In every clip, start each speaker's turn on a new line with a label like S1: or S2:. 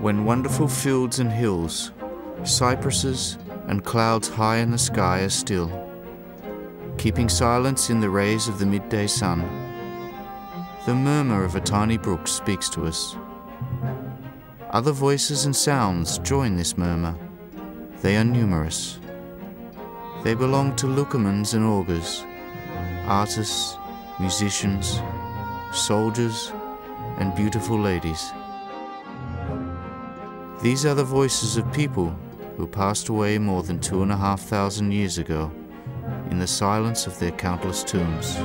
S1: When wonderful fields and hills, cypresses and clouds high in the sky are still, keeping silence in the rays of the midday sun, the murmur of a tiny brook speaks to us. Other voices and sounds join this murmur. They are numerous. They belong to lucumens and augurs, artists, musicians, soldiers, and beautiful ladies. These are the voices of people who passed away more than 2,500 years ago in the silence of their countless tombs.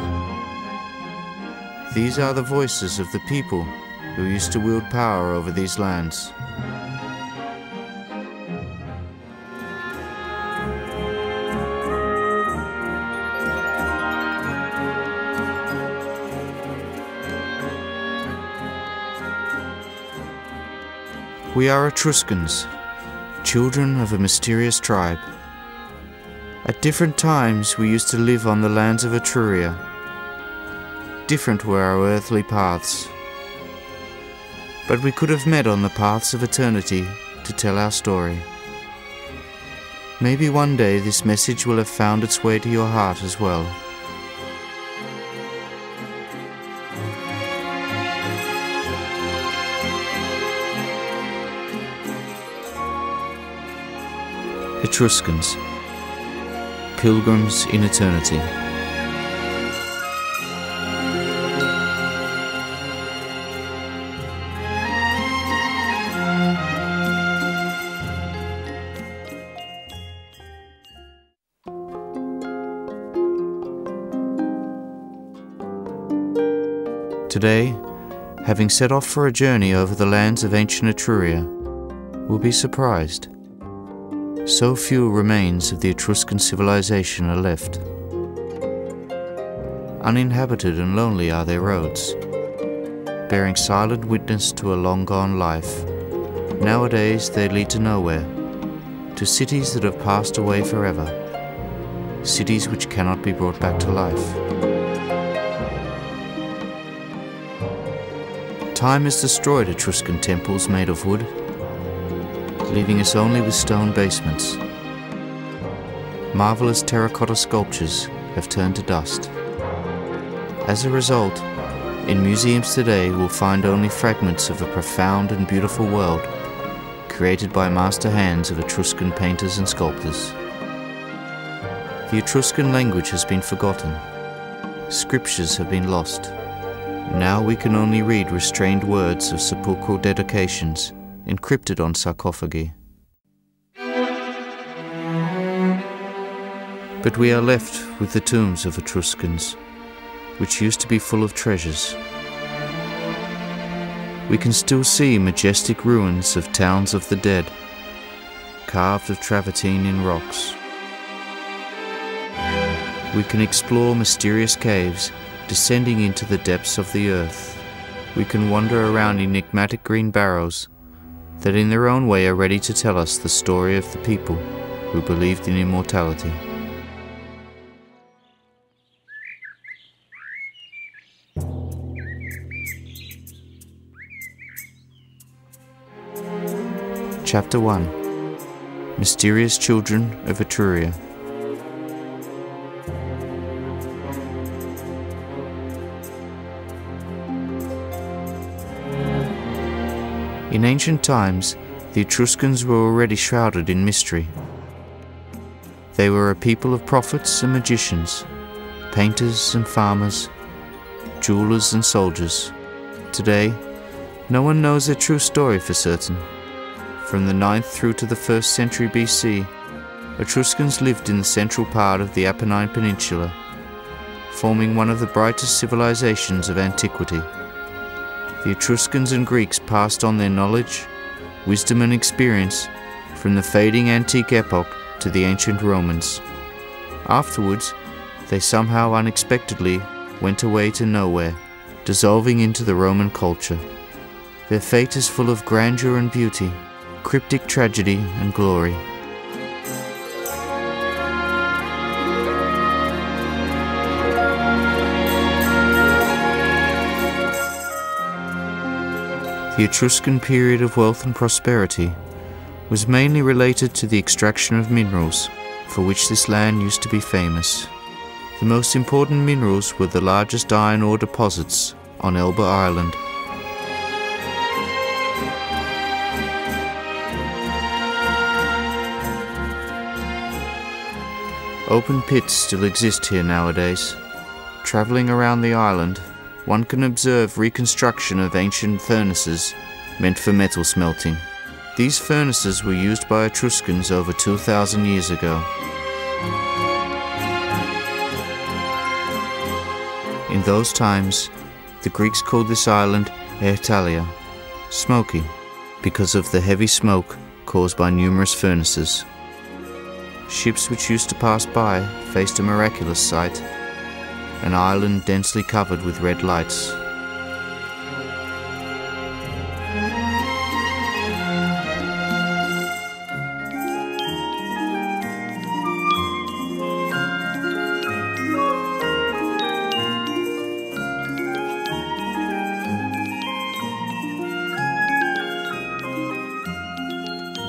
S1: These are the voices of the people who used to wield power over these lands. We are Etruscans, children of a mysterious tribe. At different times we used to live on the lands of Etruria. Different were our earthly paths, but we could have met on the paths of eternity to tell our story. Maybe one day this message will have found its way to your heart as well. Etruscans, Pilgrims in Eternity. Today, having set off for a journey over the lands of ancient Etruria, we'll be surprised. So few remains of the Etruscan civilization are left. Uninhabited and lonely are their roads, bearing silent witness to a long-gone life. Nowadays they lead to nowhere, to cities that have passed away forever, cities which cannot be brought back to life. Time has destroyed Etruscan temples made of wood, leaving us only with stone basements. Marvelous terracotta sculptures have turned to dust. As a result, in museums today we'll find only fragments of a profound and beautiful world created by master hands of Etruscan painters and sculptors. The Etruscan language has been forgotten. Scriptures have been lost. Now we can only read restrained words of sepulchral dedications encrypted on sarcophagi. But we are left with the tombs of Etruscans, which used to be full of treasures. We can still see majestic ruins of towns of the dead, carved of travertine in rocks. We can explore mysterious caves descending into the depths of the earth. We can wander around enigmatic green barrows that in their own way are ready to tell us the story of the people who believed in immortality. Chapter 1. Mysterious Children of Etruria. In ancient times, the Etruscans were already shrouded in mystery. They were a people of prophets and magicians, painters and farmers, jewelers and soldiers. Today, no one knows their true story for certain. From the 9th through to the 1st century BC, Etruscans lived in the central part of the Apennine Peninsula, forming one of the brightest civilizations of antiquity. The Etruscans and Greeks passed on their knowledge, wisdom and experience from the fading antique epoch to the ancient Romans. Afterwards, they somehow unexpectedly went away to nowhere, dissolving into the Roman culture. Their fate is full of grandeur and beauty, cryptic tragedy and glory. The The Etruscan period of wealth and prosperity was mainly related to the extraction of minerals, for which this land used to be famous. The most important minerals were the largest iron ore deposits on Elba Island. Open pits still exist here nowadays. Travelling around the island, one can observe reconstruction of ancient furnaces meant for metal smelting. These furnaces were used by Etruscans over 2,000 years ago. In those times, the Greeks called this island Italia, smoky, because of the heavy smoke caused by numerous furnaces. Ships which used to pass by faced a miraculous sight, an island densely covered with red lights.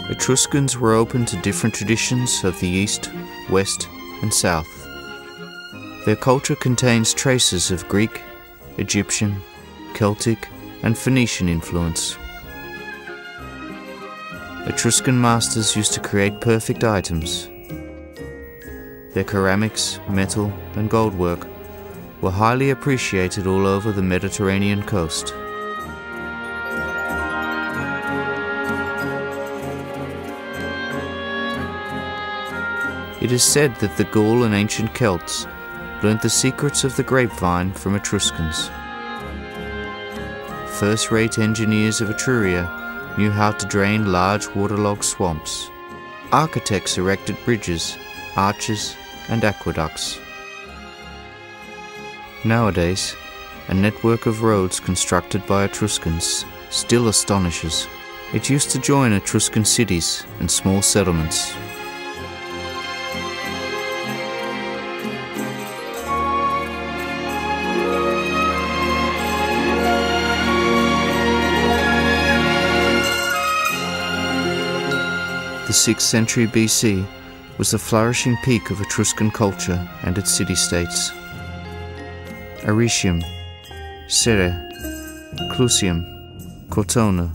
S1: Etruscans were open to different traditions of the East, West, and South. Their culture contains traces of Greek, Egyptian, Celtic, and Phoenician influence. Etruscan masters used to create perfect items. Their ceramics, metal, and gold work were highly appreciated all over the Mediterranean coast. It is said that the Gaul and ancient Celts learnt the secrets of the grapevine from Etruscans. First-rate engineers of Etruria knew how to drain large waterlogged swamps. Architects erected bridges, arches, and aqueducts. Nowadays, a network of roads constructed by Etruscans still astonishes. It used to join Etruscan cities and small settlements. The 6th century BC was the flourishing peak of Etruscan culture and its city-states. Arretium, Cere, Clusium, Cortona,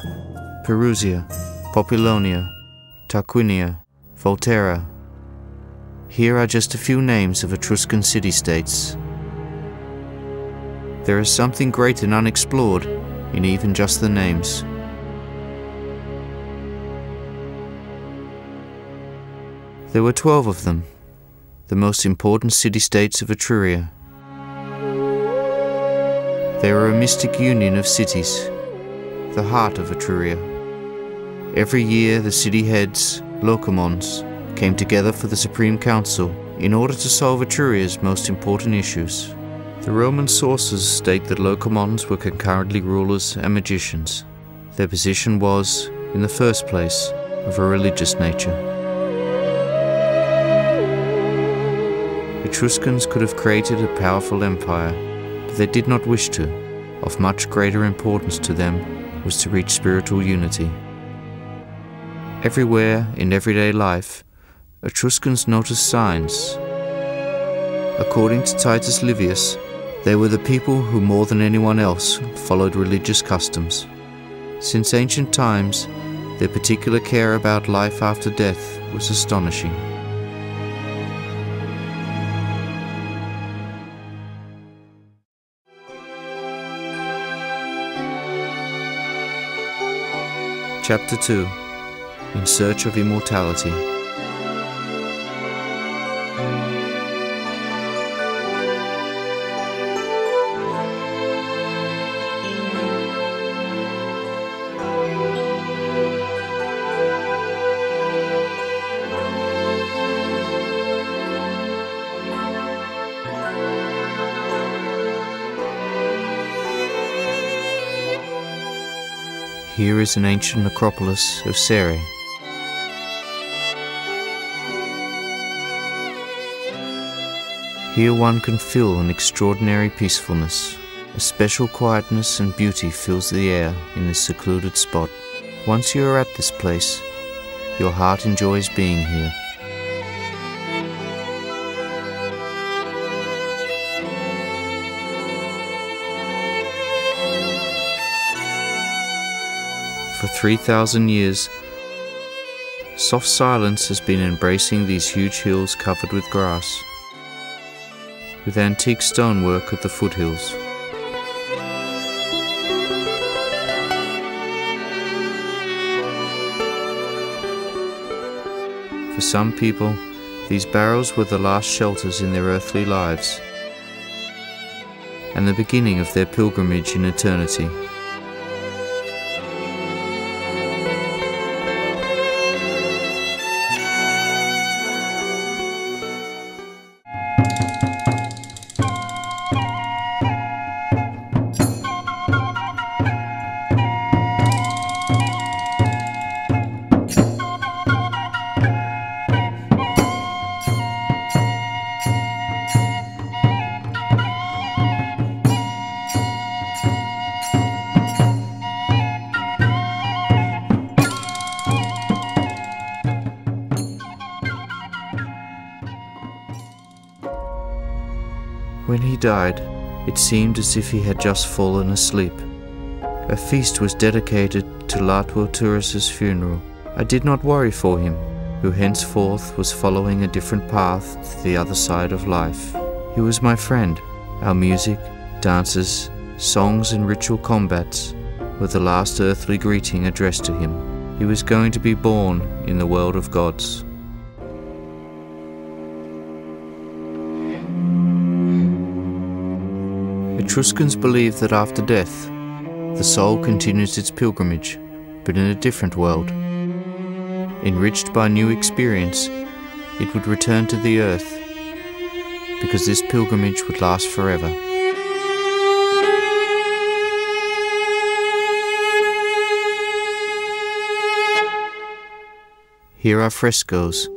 S1: Perusia, Populonia, Tarquinia, Volterra. Here are just a few names of Etruscan city-states. There is something great and unexplored in even just the names. There were 12 of them, the most important city-states of Etruria. They were a mystic union of cities, the heart of Etruria. Every year the city heads, locomons, came together for the Supreme Council in order to solve Etruria's most important issues. The Roman sources state that locomons were concurrently rulers and magicians. Their position was, in the first place, of a religious nature. Etruscans could have created a powerful empire, but they did not wish to. Of much greater importance to them was to reach spiritual unity. Everywhere in everyday life, Etruscans noticed signs. According to Titus Livius, they were the people who more than anyone else followed religious customs. Since ancient times, their particular care about life after death was astonishing. Chapter 2. In Search of Immortality. Here is an ancient necropolis of Cere. Here one can feel an extraordinary peacefulness. A special quietness and beauty fills the air in this secluded spot. Once you are at this place, your heart enjoys being here. For 3,000 years, soft silence has been embracing these huge hills covered with grass, with antique stonework at the foothills. For some people, these barrows were the last shelters in their earthly lives, and the beginning of their pilgrimage in eternity. When he died, it seemed as if he had just fallen asleep. A feast was dedicated to Volterra's funeral. I did not worry for him, who henceforth was following a different path to the other side of life. He was my friend. Our music, dances, songs and ritual combats were the last earthly greeting addressed to him. He was going to be born in the world of gods. Etruscans believed that after death, the soul continues its pilgrimage, but in a different world. Enriched by new experience, it would return to the earth, because this pilgrimage would last forever. Here are frescoes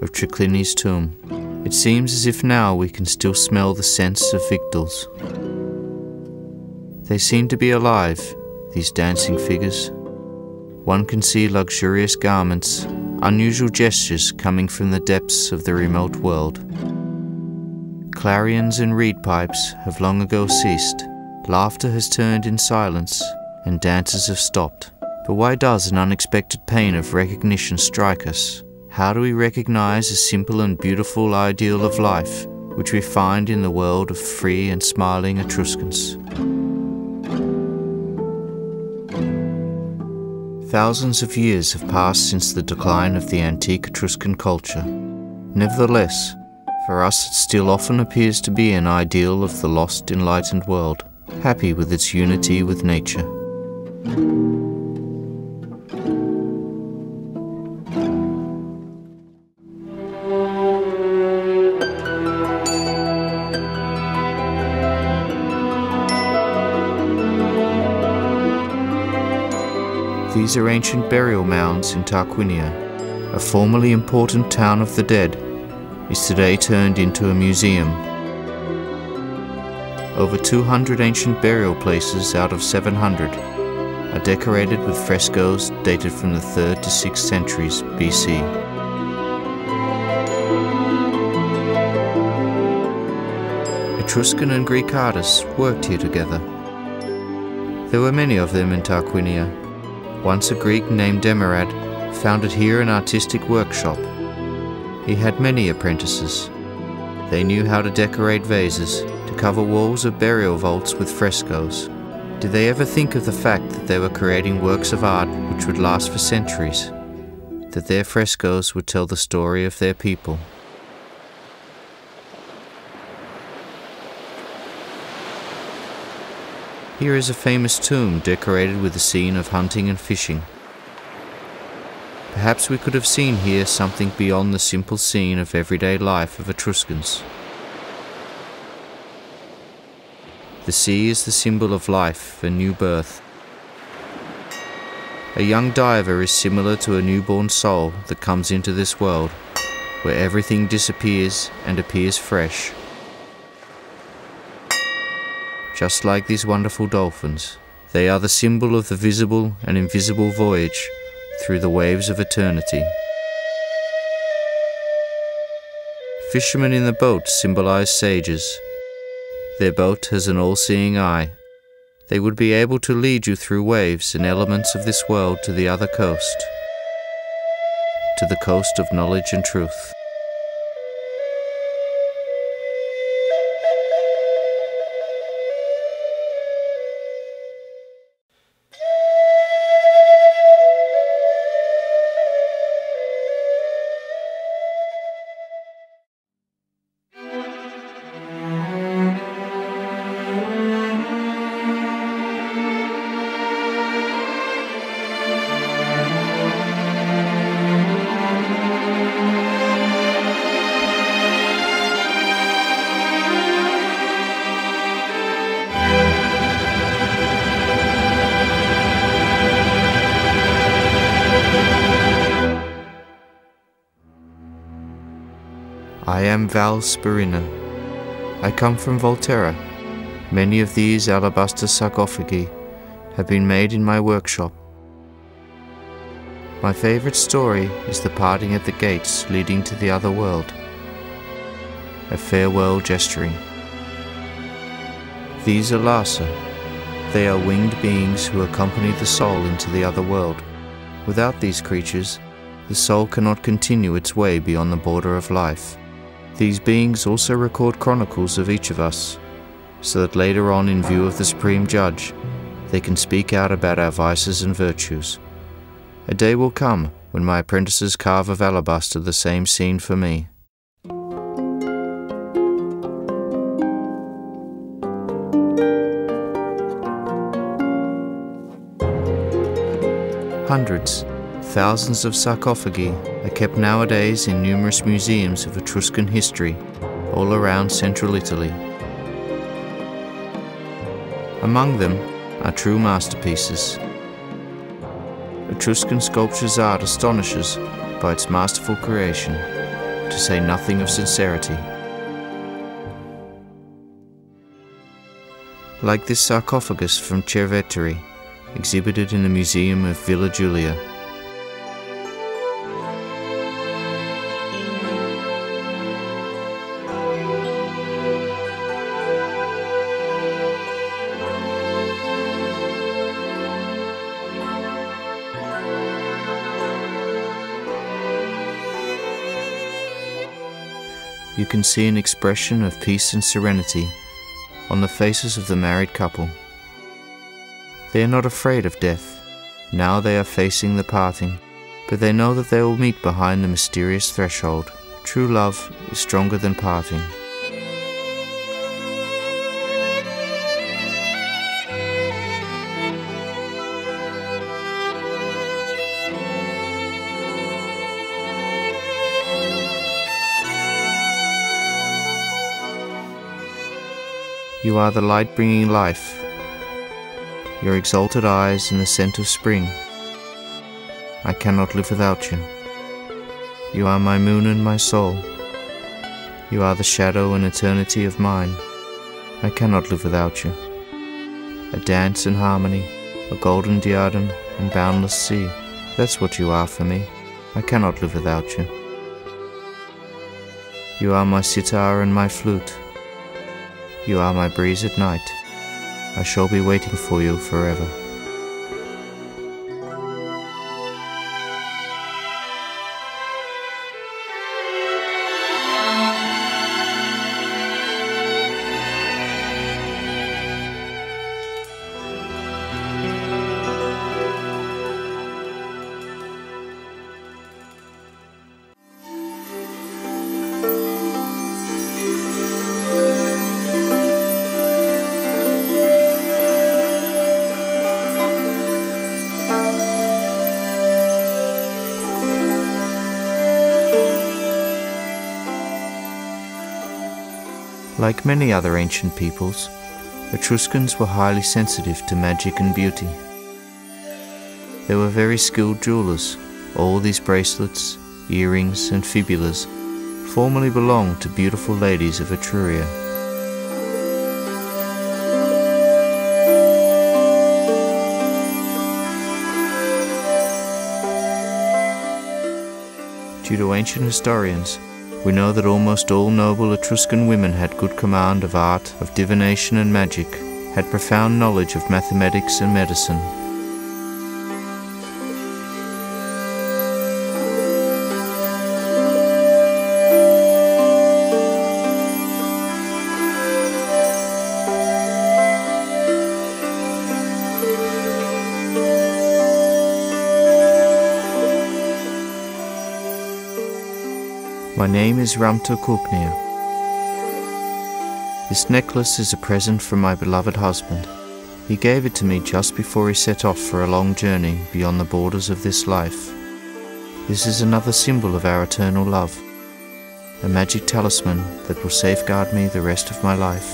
S1: of Tarquini's tomb. It seems as if now we can still smell the scents of victuals. They seem to be alive, these dancing figures. One can see luxurious garments, unusual gestures coming from the depths of the remote world. Clarions and reed pipes have long ago ceased. Laughter has turned in silence, and dances have stopped. But why does an unexpected pain of recognition strike us? How do we recognize a simple and beautiful ideal of life, which we find in the world of free and smiling Etruscans? Thousands of years have passed since the decline of the antique Etruscan culture. Nevertheless, for us it still often appears to be an ideal of the lost enlightened world, happy with its unity with nature. These are ancient burial mounds in Tarquini. A formerly important town of the dead is today turned into a museum. Over 200 ancient burial places out of 700 are decorated with frescoes dated from the 3rd to 6th centuries BC. Etruscan and Greek artists worked here together. There were many of them in Tarquini. Once a Greek named Emerad founded here an artistic workshop. He had many apprentices. They knew how to decorate vases, to cover walls of burial vaults with frescoes. Did they ever think of the fact that they were creating works of art which would last for centuries? That their frescoes would tell the story of their people? Here is a famous tomb decorated with a scene of hunting and fishing. Perhaps we could have seen here something beyond the simple scene of everyday life of Etruscans. The sea is the symbol of life and new birth. A young diver is similar to a newborn soul that comes into this world, where everything disappears and appears fresh. just like these wonderful dolphins. They are the symbol of the visible and invisible voyage through the waves of eternity. Fishermen in the boat symbolize sages. Their boat has an all-seeing eye. They would be able to lead you through waves and elements of this world to the other coast, to the coast of knowledge and truth. I am Val Sperina. I come from Volterra. Many of these alabaster sarcophagi have been made in my workshop. My favorite story is the parting at the gates leading to the other world, a farewell gesturing. These are Lhasa. They are winged beings who accompany the soul into the other world. Without these creatures, the soul cannot continue its way beyond the border of life. These beings also record chronicles of each of us, so that later on, in view of the Supreme Judge, they can speak out about our vices and virtues. A day will come when my apprentices carve of alabaster the same scene for me. Hundreds, thousands of sarcophagi are kept nowadays in numerous museums of Etruscan history all around central Italy. Among them are true masterpieces. Etruscan sculpture's art astonishes by its masterful creation, to say nothing of sincerity. Like this sarcophagus from Travertine, exhibited in the Museum of Villa Giulia. You can see an expression of peace and serenity on the faces of the married couple. They are not afraid of death. Now they are facing the parting, but they know that they will meet behind the mysterious threshold. True love is stronger than parting. You are the light bringing life, your exalted eyes in the scent of spring. I cannot live without you. You are my moon and my soul. You are the shadow and eternity of mine. I cannot live without you. A dance and harmony, a golden diadem and boundless sea. That's what you are for me. I cannot live without you. You are my sitar and my flute. You are my breeze at night. I shall be waiting for you forever. Like many other ancient peoples, Etruscans were highly sensitive to magic and beauty. They were very skilled jewelers. All these bracelets, earrings and fibulas formerly belonged to beautiful ladies of Etruria. Due to ancient historians, we know that almost all noble Etruscan women had good command of art, of divination and magic, had profound knowledge of mathematics and medicine.
S2: My name is Ramto Kuknia. This necklace is a present from my beloved husband. He gave it to me just before he set off for a long journey beyond the borders of this life. This is another symbol of our eternal love, a magic talisman that will safeguard me the rest of my life.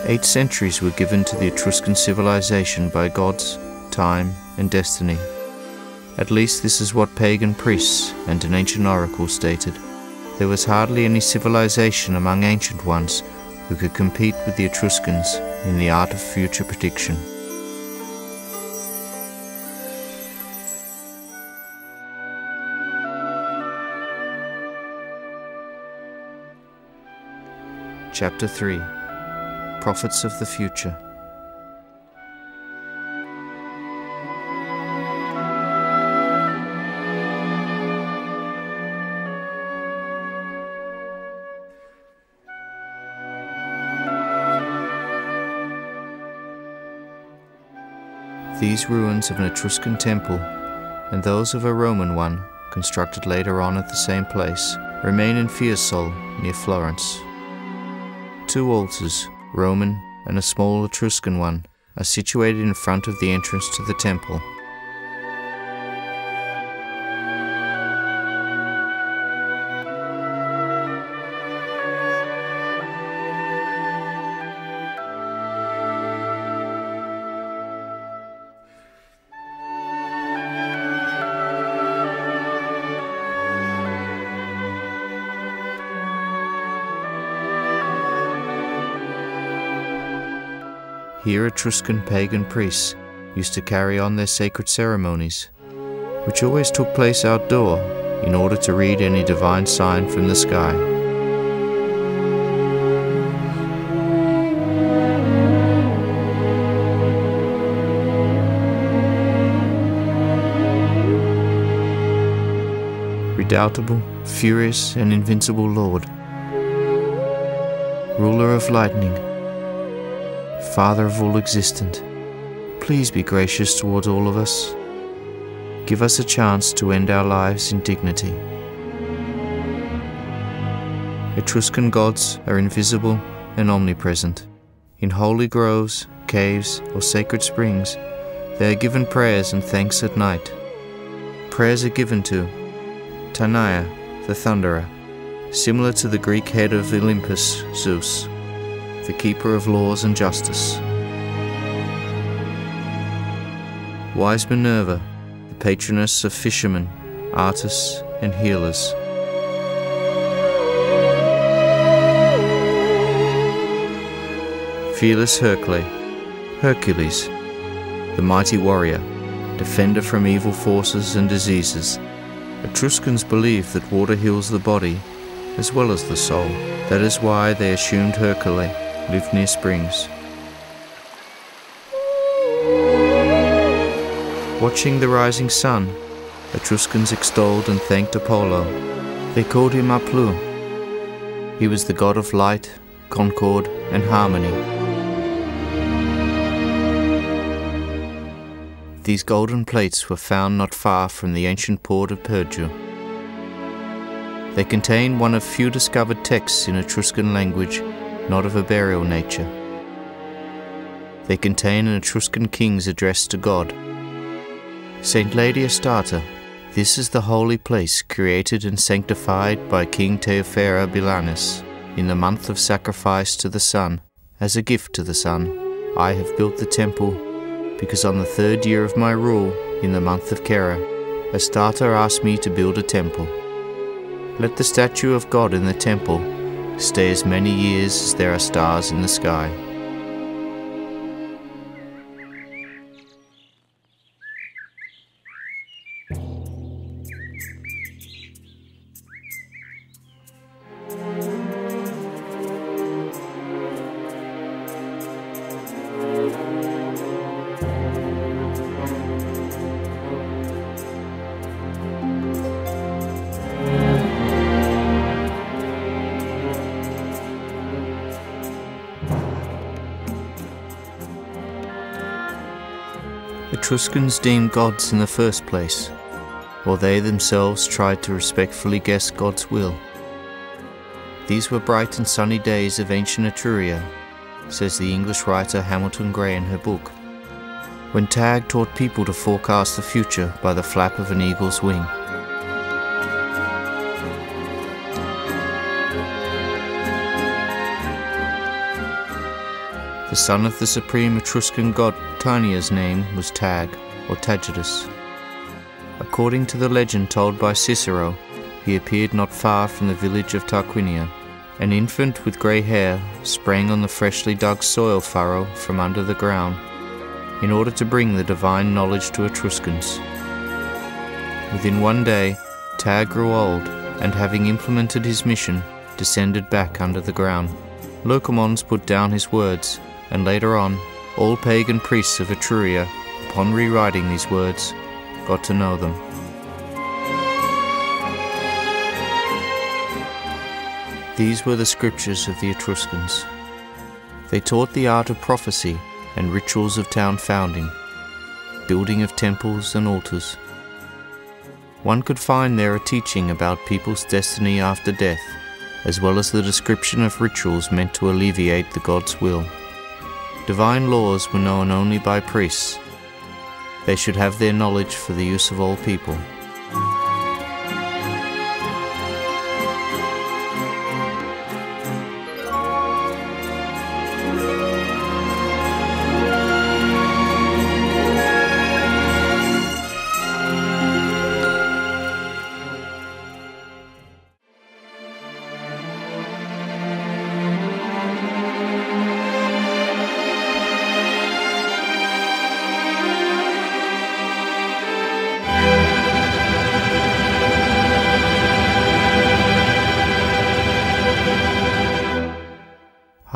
S2: Eight centuries were given to the Etruscan civilization by gods, time, and destiny. At least this is what pagan priests and an ancient oracle stated. There was hardly any civilization among ancient ones who could compete with the Etruscans in the art of future prediction. Chapter 3. Prophets of the Future. These ruins of an Etruscan temple, and those of a Roman one, constructed later on at the same place, remain in Fiesole, near Florence. Two altars, Roman and a small Etruscan one, are situated in front of the entrance to the temple. Here Etruscan pagan priests used to carry on their sacred ceremonies, which always took place outdoor in order to read any divine sign from the sky. Redoubtable, furious and invincible Lord, ruler of lightning, Father of all existent, please be gracious towards all of us. Give us a chance to end our lives in dignity. Etruscan gods are invisible and omnipresent. In holy groves, caves, or sacred springs, they are given prayers and thanks at night. Prayers are given to Tanaya, the Thunderer, similar to the Greek head of Olympus, Zeus, the keeper of laws and justice. Wise Minerva, the patroness of fishermen, artists, and healers. Fearless Hercules, the mighty warrior, defender from evil forces and diseases. Etruscans believe that water heals the body as well as the soul. That is why they assumed Hercule lived near springs. Watching the rising sun, Etruscans extolled and thanked Apollo. They called him Aplu. He was the god of light, concord, and harmony. These golden plates were found not far from the ancient port of Perga. They contain one of few discovered texts in Etruscan language, not of a burial nature. They contain an Etruscan king's address to God. Saint Lady Astarte, this is the holy place created and sanctified by King Teofera Bilanus in the month of sacrifice to the sun. As a gift to the sun, I have built the temple, because on the 3rd year of my rule, in the month of Kera, Astarte asked me to build a temple. Let the statue of God in the temple
S1: stay as many years as there are stars in the sky. Etruscans deemed gods in the first place, while they themselves tried to respectfully guess God's will. These were bright and sunny days of ancient Etruria, says the English writer Hamilton Gray in her book, when Tag taught people to forecast the future by the flap of an eagle's wing. The son of the supreme Etruscan god Tania's name was Tag, or Tagidus. According to the legend told by Cicero, he appeared not far from the village of Tarquini. An infant with grey hair sprang on the freshly dug soil furrow from under the ground in order to bring the divine knowledge to Etruscans. Within one day, Tag grew old, and having implemented his mission, descended back under the ground. Locomons put down his words, and later on, all pagan priests of Etruria, upon rewriting these words, got to know them. These were the scriptures of the Etruscans. They taught the art of prophecy and rituals of town founding, building of temples and altars. One could find there a teaching about people's destiny after death, as well as the description of rituals meant to alleviate the god's will. Divine laws were known only by priests. They should have their knowledge for the use of all people.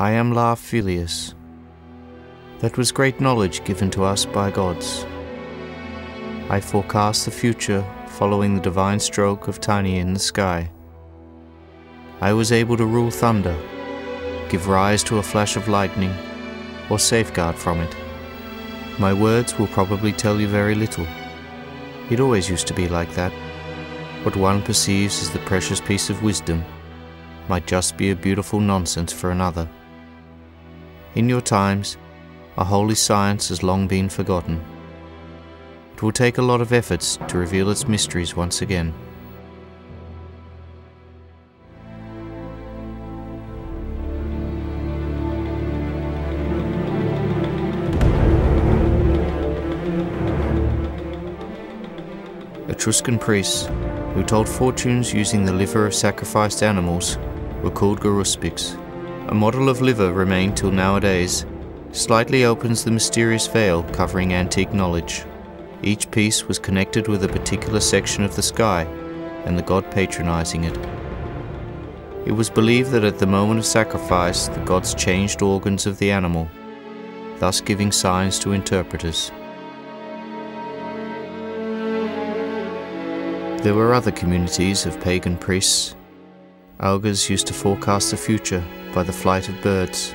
S1: I am La Filius. That was great knowledge given to us by gods. I forecast the future following the divine stroke of Tania in the sky. I was able to rule thunder, give rise to a flash of lightning, or safeguard from it. My words will probably tell you very little. It always used to be like that. What one perceives as the precious piece of wisdom might just be a beautiful nonsense for another. In your times, a holy science has long been forgotten. It will take a lot of efforts to reveal its mysteries once again. Etruscan priests, who told fortunes using the liver of sacrificed animals, were called garuspics. A model of liver remained till nowadays, slightly opens the mysterious veil covering antique knowledge. Each piece was connected with a particular section of the sky, and the god patronizing it. It was believed that at the moment of sacrifice, the gods changed organs of the animal, thus giving signs to interpreters. There were other communities of pagan priests. Augurs used to forecast the future by the flight of birds.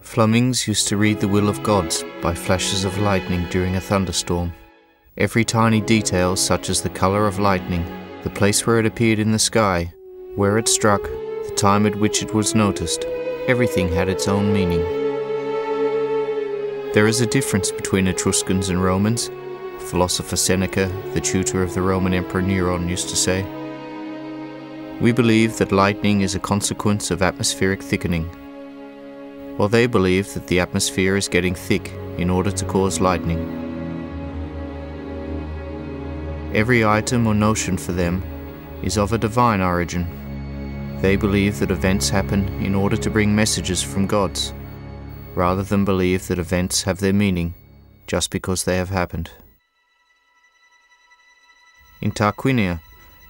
S1: Flemings used to read the will of gods by flashes of lightning during a thunderstorm. Every tiny detail, such as the colour of lightning, the place where it appeared in the sky, where it struck, the time at which it was noticed, everything had its own meaning. There is a difference between Etruscans and Romans, philosopher Seneca, the tutor of the Roman Emperor Neron, used to say. We believe that lightning is a consequence of atmospheric thickening, while they believe that the atmosphere is getting thick in order to cause lightning. Every item or notion for them is of a divine origin. They believe that events happen in order to bring messages from gods, rather than believe that events have their meaning just because they have happened. In Tarquini,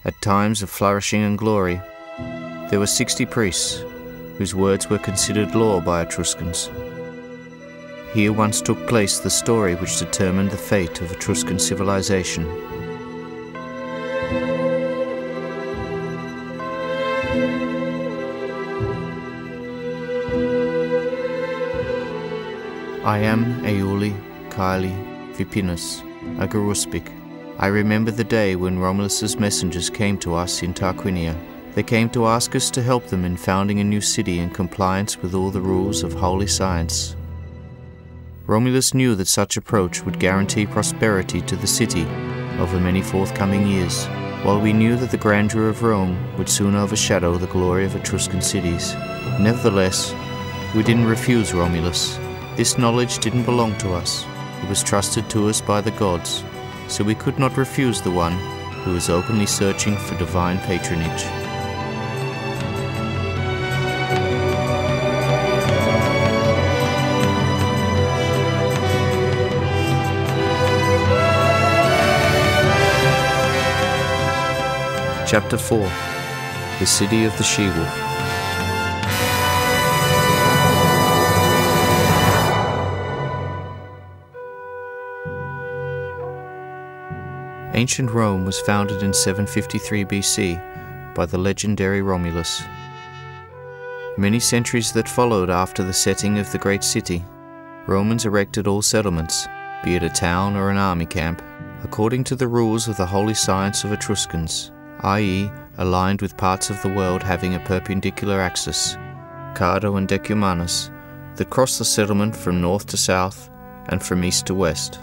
S1: at times of flourishing and glory, there were 60 priests whose words were considered law by Etruscans. Here once took place the story which determined the fate of Etruscan civilization. I am Aeuli, Kyli, Vipinus, Agaruspic. I remember the day when Romulus's messengers came to us in Tarquinia. They came to ask us to help them in founding a new city in compliance with all the rules of holy science. Romulus knew that such approach would guarantee prosperity to the city over many forthcoming years, while we knew that the grandeur of Rome would soon overshadow the glory of Etruscan cities. Nevertheless, we didn't refuse Romulus. This knowledge didn't belong to us. It was trusted to us by the gods, so we could not refuse the one who was openly searching for divine patronage. Chapter 4. The City of the She-Wolf. Ancient Rome was founded in 753 BC by the legendary Romulus. Many centuries that followed after the setting of the great city, Romans erected all settlements, be it a town or an army camp, according to the rules of the holy science of Etruscans, i.e. aligned with parts of the world having a perpendicular axis, Cardo and Decumanus, that cross the settlement from north to south and from east to west.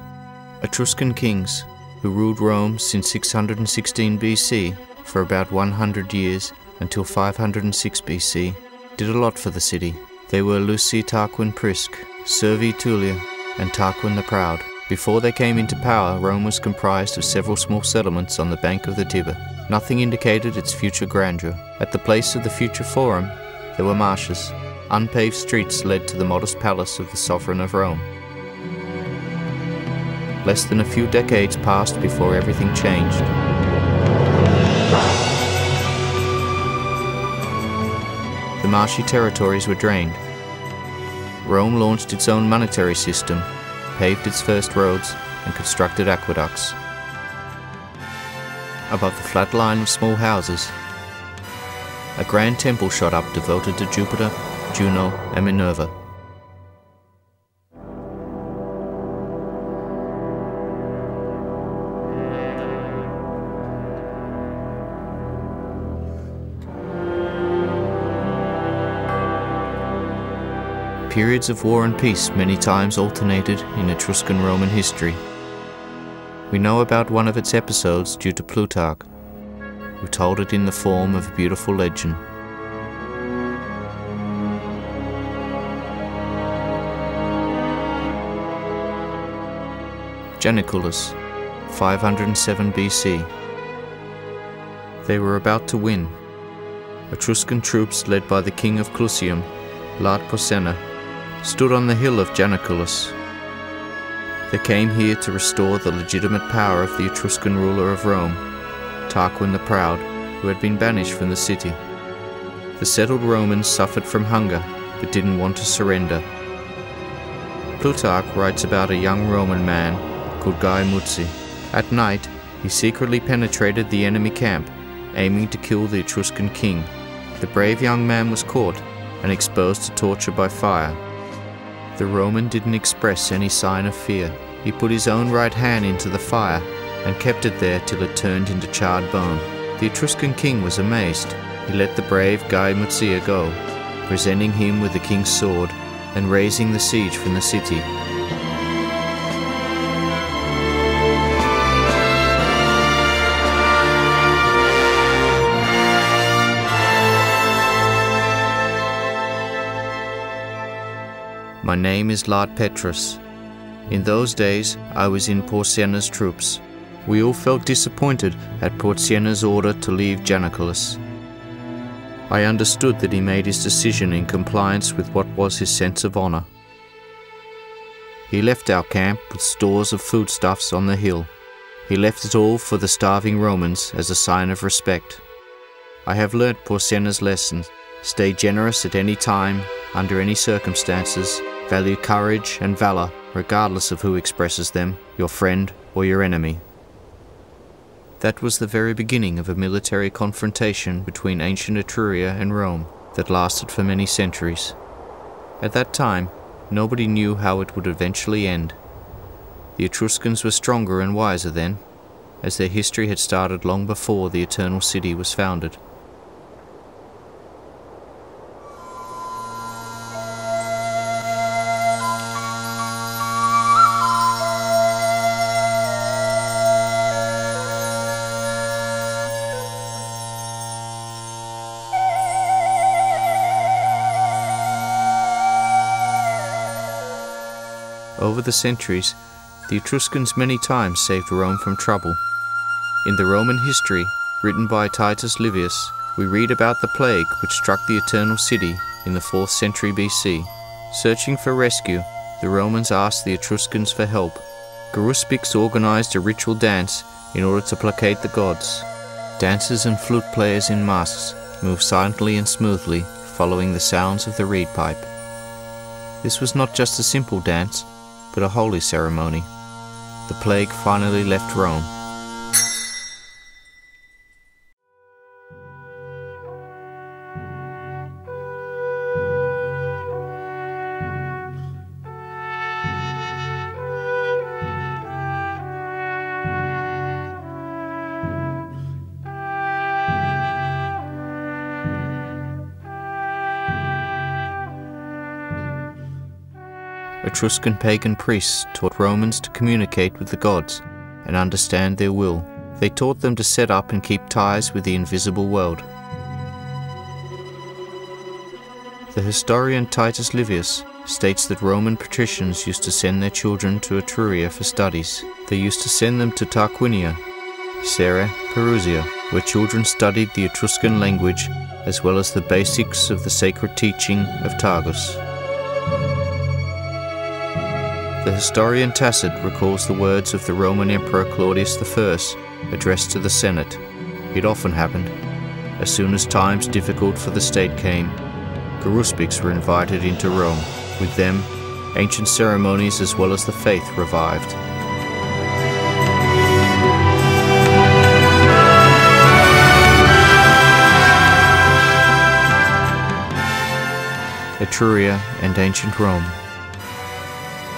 S1: Etruscan kings, who ruled Rome since 616 BC for about 100 years until 506 BC, did a lot for the city. They were Luci Tarquin Prisc, Servi Tullia, and Tarquin the Proud. Before they came into power, Rome was comprised of several small settlements on the bank of the Tiber. Nothing indicated its future grandeur. At the place of the future forum, there were marshes. Unpaved streets led to the modest palace of the sovereign of Rome. Less than a few decades passed before everything changed. The marshy territories were drained. Rome launched its own monetary system, paved its first roads, and constructed aqueducts. Above the flat line of small houses, a grand temple shot up devoted to Jupiter, Juno, and Minerva. Periods of war and peace many times alternated in Etruscan Roman history. We know about one of its episodes due to Plutarch, who told it in the form of a beautiful legend. Janiculus, 507 BC. They were about to win. Etruscan troops led by the king of Clusium, Lard Porsena, stood on the hill of Janiculus. They came here to restore the legitimate power of the Etruscan ruler of Rome, Tarquin the Proud, who had been banished from the city. The settled Romans suffered from hunger, but didn't want to surrender. Plutarch writes about a young Roman man called Guy Muzzi. At night, he secretly penetrated the enemy camp, aiming to kill the Etruscan king. The brave young man was caught and exposed to torture by fire. The Roman didn't express any sign of fear. He put his own right hand into the fire and kept it there till it turned into charred bone. The Etruscan king was amazed. He let the brave Guy Muzzia go, presenting him with the king's sword and raising the siege from the city. My name is Lard Petrus. In those days I was in Porsena's troops, We all felt disappointed at Porsena's order to leave Janiculus. I understood that he made his decision in compliance with what was his sense of honor. He left our camp with stores of foodstuffs on the hill. He left it all for the starving Romans as a sign of respect. I have learnt Porsena's lesson: stay generous at any time, under any circumstances, value courage and valor, regardless of who expresses them, your friend or your enemy. That was the very beginning of a military confrontation between ancient Etruria and Rome that lasted for many centuries. At that time, nobody knew how it would eventually end. The Etruscans were stronger and wiser then, as their history had started long before the Eternal City was founded. Over the centuries, the Etruscans many times saved Rome from trouble. In the Roman history, written by Titus Livius, we read about the plague which struck the Eternal City in the 4th century BC. Searching for rescue, the Romans asked the Etruscans for help. Garuspics organized a ritual dance in order to placate the gods. Dancers and flute players in masks moved silently and smoothly, following the sounds of the reed pipe. This was not just a simple dance, but a holy ceremony. The plague finally left Rome. Etruscan pagan priests taught Romans to communicate with the gods and understand their will. They taught them to set up and keep ties with the invisible world. The historian Titus Livius states that Roman patricians used to send their children to Etruria for studies. They used to send them to Tarquinia, Serra, Perusia, where children studied the Etruscan language as well as the basics of the sacred teaching of Tagus. The historian Tacit recalls the words of the Roman Emperor Claudius I addressed to the Senate. It often happened. As soon as times difficult for the state came, Garuspics were invited into Rome. With them, ancient ceremonies as well as the faith revived. Etruria and ancient Rome.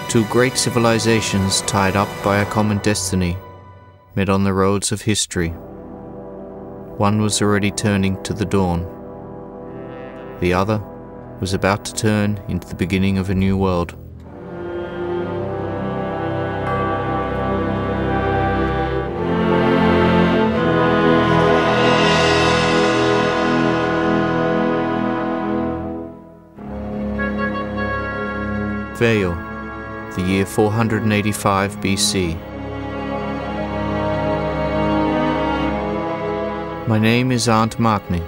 S1: Two great civilizations tied up by a common destiny met on the roads of history. One was already turning to the dawn. The other was about to turn into the beginning of a new world. Veio, the year 485 BC. My name is Aunt Magni.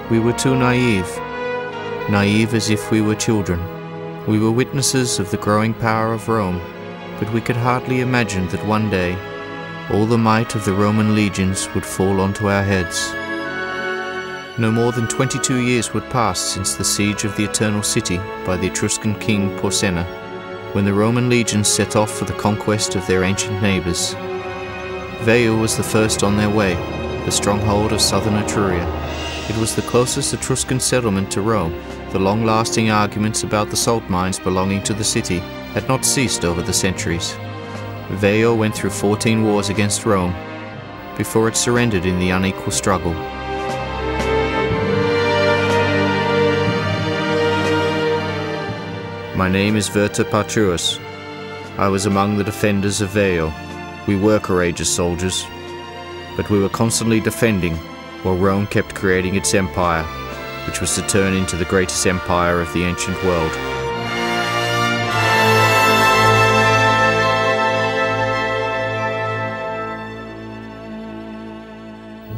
S1: We were too naive as if we were children. We were witnesses of the growing power of Rome, but we could hardly imagine that one day all the might of the Roman legions would fall onto our heads. No more than 22 years would pass since the siege of the Eternal City by the Etruscan king Porsena, when the Roman legions set off for the conquest of their ancient neighbours. Veio was the first on their way, the stronghold of southern Etruria. It was the closest Etruscan settlement to Rome. The long-lasting arguments about the salt mines belonging to the city had not ceased over the centuries. Veio went through 14 wars against Rome before it surrendered in the unequal struggle. My name is Verta Patruus. I was among the defenders of Veio. We were courageous soldiers, but we were constantly defending while Rome kept creating its empire, which was to turn into the greatest empire of the ancient world.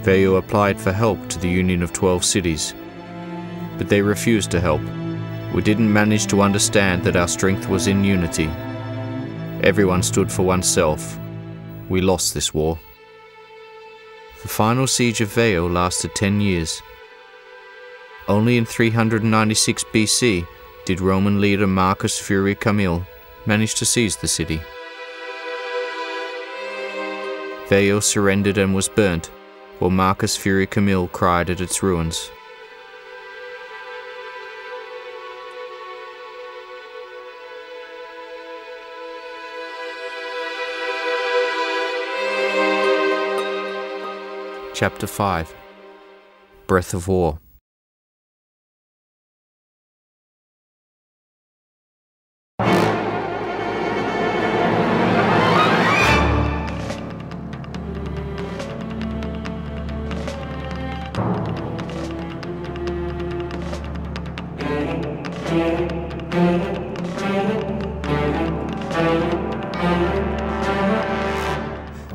S1: Veio applied for help to the Union of 12 cities, but they refused to help. We didn't manage to understand that our strength was in unity. Everyone stood for oneself. We lost this war. The final siege of Veio lasted 10 years. Only in 396 BC did Roman leader Marcus Furius Camille manage to seize the city. Veio surrendered and was burnt, while Marcus Furius Camille cried at its ruins. Chapter 5. Breath of War.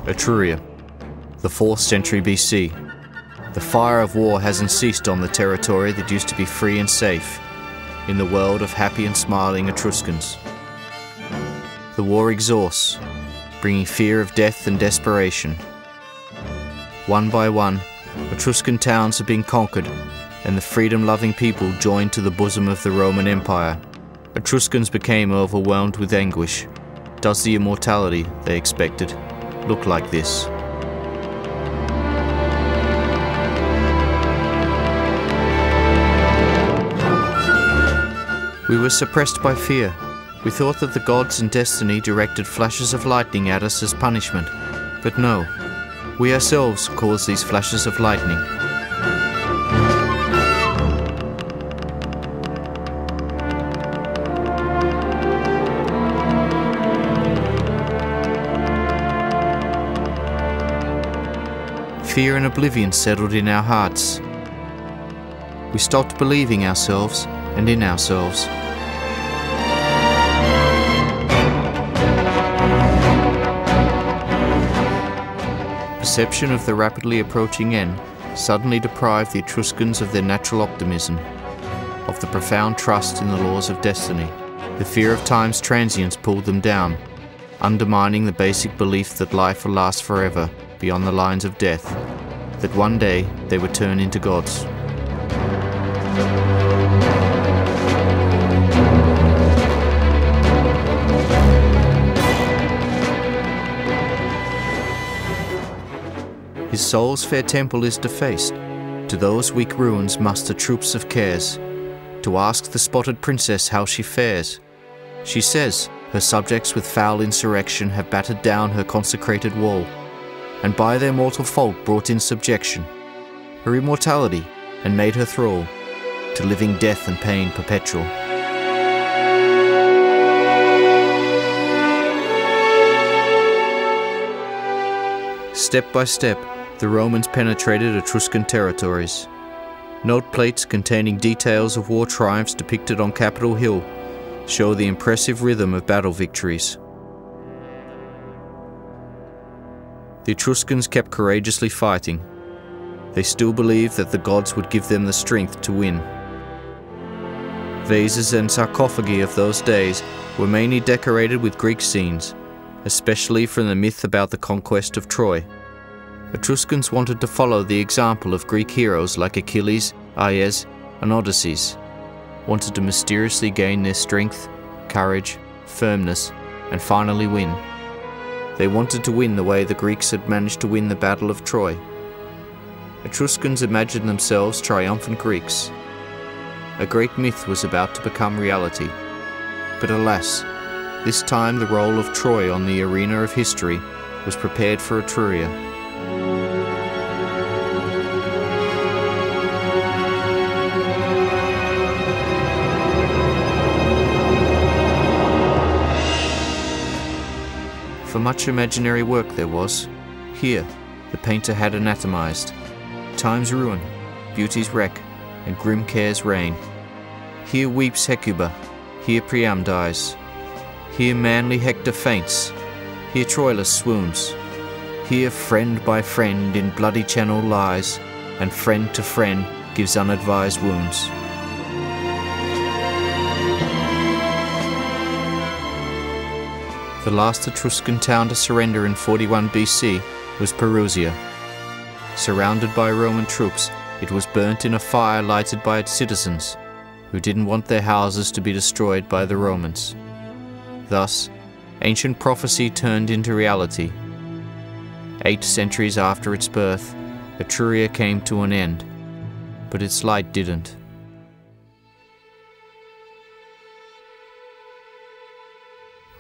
S1: Etruria, the 4th century BC. The fire of war hasn't ceased on the territory that used to be free and safe, in the world of happy and smiling Etruscans. The war exhausts, bringing fear of death and desperation. One by one, Etruscan towns have been conquered, and the freedom-loving people joined to the bosom of the Roman Empire. Etruscans became overwhelmed with anguish. Does the immortality they expected look like this? We were suppressed by fear. We thought that the gods and destiny directed flashes of lightning at us as punishment. But no, we ourselves caused these flashes of lightning. Fear and oblivion settled in our hearts. We stopped believing ourselves and in ourselves. Perception of the rapidly approaching end suddenly deprived the Etruscans of their natural optimism, of the profound trust in the laws of destiny. The fear of time's transience pulled them down, undermining the basic belief that life will last forever beyond the lines of death, that one day they would turn into gods. His soul's fair temple is defaced. To those weak ruins muster troops of cares, to ask the spotted princess how she fares. She says her subjects with foul insurrection have battered down her consecrated wall, and by their mortal fault brought in subjection her immortality, and made her thrall to living death and pain perpetual. Step by step, the Romans penetrated Etruscan territories. Note plates containing details of war triumphs depicted on Capitol Hill show the impressive rhythm of battle victories. The Etruscans kept courageously fighting. They still believed that the gods would give them the strength to win. Vases and sarcophagi of those days were mainly decorated with Greek scenes, especially from the myth about the conquest of Troy. Etruscans wanted to follow the example of Greek heroes like Achilles, Aias, and Odysseus, wanted to mysteriously gain their strength, courage, firmness, and finally win. They wanted to win the way the Greeks had managed to win the Battle of Troy. Etruscans imagined themselves triumphant Greeks. A great myth was about to become reality. But alas, this time the role of Troy on the arena of history was prepared for Etruria. For much imaginary work there was. Here, the painter had anatomized. Time's ruin, beauty's wreck, and grim care's reign. Here weeps Hecuba, here Priam dies. Here manly Hector faints, here Troilus swoons.
S2: Here friend by friend in bloody channel lies, and friend to friend gives unadvised wounds. The last Etruscan town to surrender in 41 BC was Perusia. Surrounded by Roman troops, it was burnt in a fire lighted by its citizens, who didn't want their houses to be destroyed by the Romans. Thus, ancient prophecy turned into reality. 8 centuries after its birth, Etruria came to an end, but its light didn't.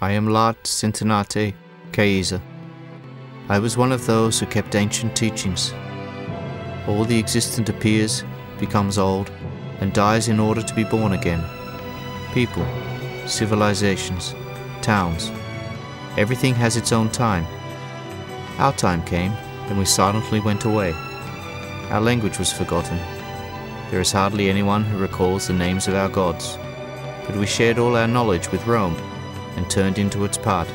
S2: I am Lat Centenate Caesa. I was one of those who kept ancient teachings. All the existent appears, becomes old, and dies in order to be born again. People, civilizations, towns, everything has its own time. Our time came, and we silently went away. Our language was forgotten. There is hardly anyone who recalls the names of our gods, but we shared all our knowledge with Rome and turned into its part.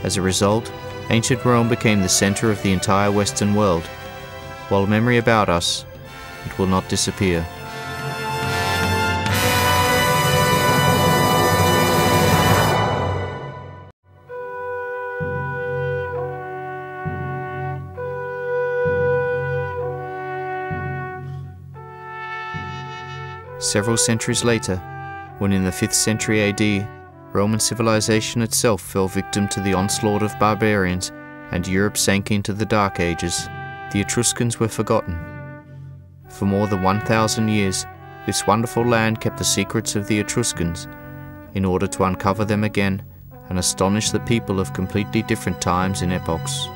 S2: As a result, ancient Rome became the center of the entire Western world. While memory about us, it will not disappear. Several centuries later, when in the 5th century AD, Roman civilization itself fell victim to the onslaught of barbarians and Europe sank into the Dark Ages, the Etruscans were forgotten. For more than 1,000 years, this wonderful land kept the secrets of the Etruscans in order to uncover them again and astonish the people of completely different times and epochs.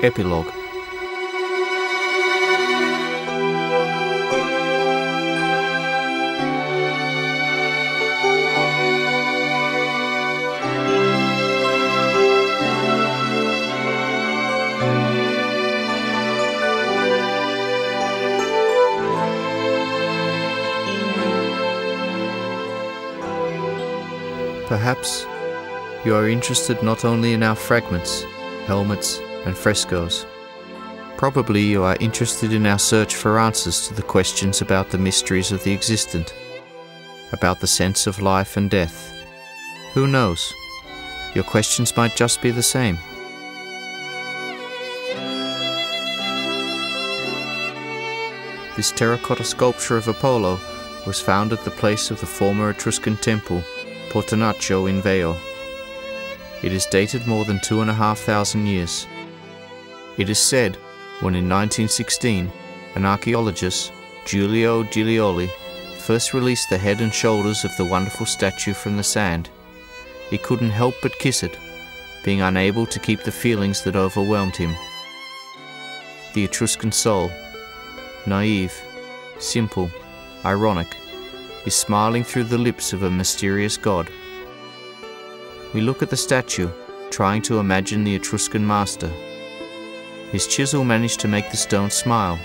S2: Epilogue. Perhaps you are interested not only in our fragments, helmets, and frescoes. Probably you are interested in our search for answers to the questions about the mysteries of the existent, about the sense of life and death. Who knows? Your questions might just be the same. This terracotta sculpture of Apollo was found at the place of the former Etruscan temple, Portonaccio in Veio. It is dated more than 2,500 years. It is said, when in 1916, an archaeologist, Giulio Giglioli, first released the head and shoulders of the wonderful statue from the sand, he couldn't help but kiss it, being unable to keep the feelings that overwhelmed him. The Etruscan soul, naive, simple, ironic, is smiling through the lips of a mysterious god. We look at the statue, trying to imagine the Etruscan master. His chisel managed to make the stone smile.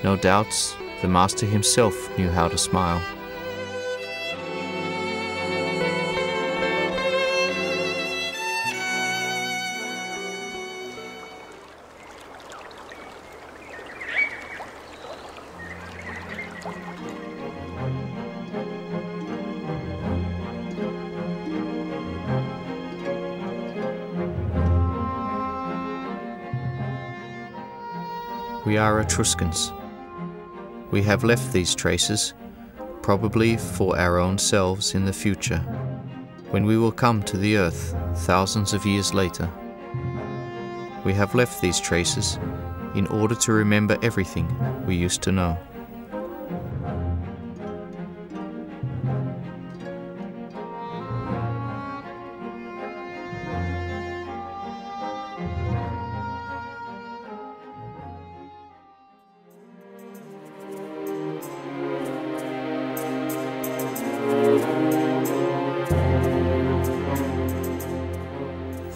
S2: No doubts, the master himself knew how to smile. We are Etruscans. We have left these traces, probably for our own selves in the future, when we will come to the earth thousands of years later. We have left these traces in order to remember everything we used to know.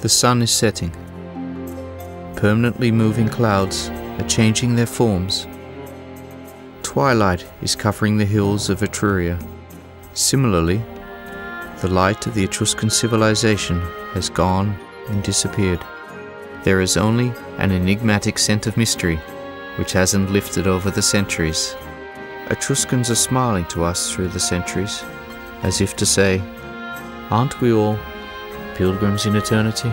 S2: The sun is setting. Permanently moving clouds are changing their forms.
S1: twilight is covering the hills of Etruria. Similarly, the light of the Etruscan civilization has gone and disappeared. There is only an enigmatic scent of mystery which hasn't lifted over the centuries. Etruscans are smiling to us through the centuries, as if to say, aren't we all pilgrims in eternity?